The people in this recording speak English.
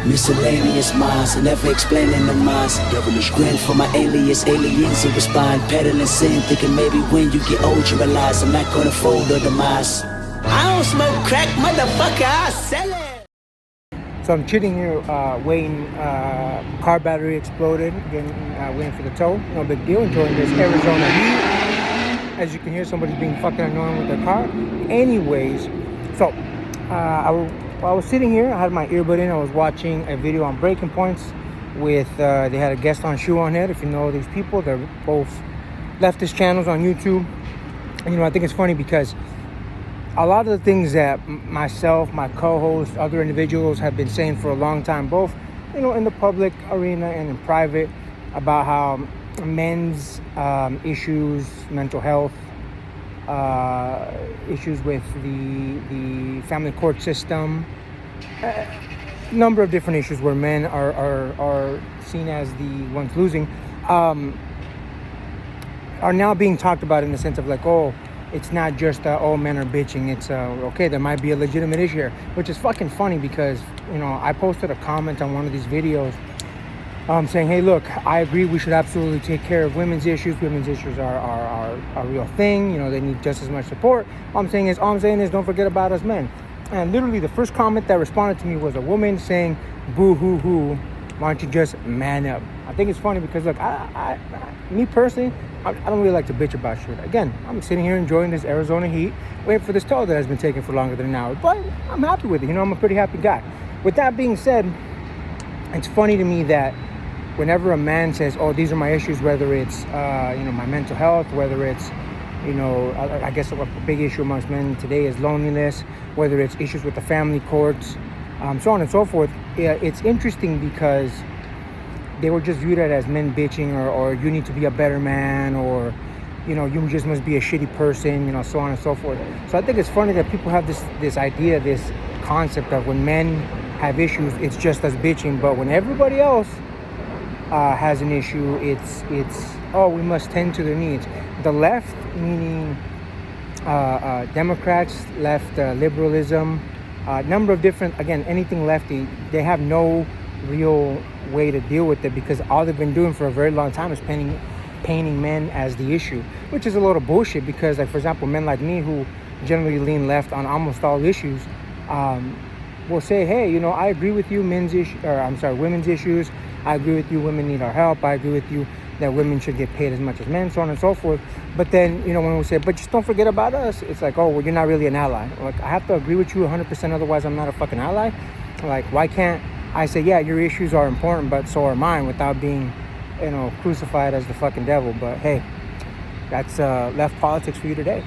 Miscellaneous minds, never explaining the minds. Devilish grin for my alias, aliens who respond. Peddling sin, thinking maybe when you get old you realize I'm not gonna fold or demise. I don't smoke crack, motherfucker, I sell it. So I'm chilling here, waiting. Car battery exploded. Waiting for the tow. No big deal. Enjoying this Arizona heat. As you can hear, somebody's being fucking annoying with their car. Anyways, so I was sitting here. I had my earbud in. I was watching a video on breaking points with. They had a guest on Shoe on Head. If you know these people, they're both leftist channels on YouTube. And, I think it's funny because a lot of the things that myself, my co-host, other individuals have been saying for a long time, both, in the public arena and in private, about how men's issues, mental health, issues with the family court system, a number of different issues where men are seen as the ones losing, are now being talked about in the sense of like, oh, it's not just all men are bitching. It's okay, there might be a legitimate issue here, which is fucking funny because I posted a comment on one of these videos saying, hey, look, I agree we should absolutely take care of women's issues. Women's issues are a real thing. They need just as much support. All I'm saying is don't forget about us men. And literally the first comment that responded to me was a woman saying, boo hoo hoo, why don't you just man up? I think it's funny because look, me personally, I don't really like to bitch about shit. Again, I'm sitting here enjoying this Arizona heat, waiting for this tow that has been taking for longer than an hour. But I'm happy with it. I'm a pretty happy guy. With that being said, it's funny to me that whenever a man says, oh, these are my issues, whether it's, my mental health, whether it's, I guess a big issue amongst men today is loneliness, whether it's issues with the family courts, so on and so forth. It's interesting because they were just viewed as men bitching or you need to be a better man or, you just must be a shitty person, so on and so forth. So I think it's funny that people have this idea, this concept of when men have issues, it's just us bitching. But when everybody else has an issue, it's we must tend to their needs. The left, meaning Democrats, left liberalism, number of different, again, anything lefty, they have no real way to deal with it because all they've been doing for a very long time is painting men as the issue, which is a lot of bullshit because, like, for example, men like me who generally lean left on almost all issues will say, hey, I agree with you, women's issues. I agree with you, women need our help. I agree with you that women should get paid as much as men, so on and so forth. But then, when we say, but just don't forget about us, it's like, oh, well, you're not really an ally. Like, I have to agree with you 100%, otherwise I'm not a fucking ally. Like, why can't I say, yeah, your issues are important, but so are mine, without being, crucified as the fucking devil? But hey, that's left politics for you today.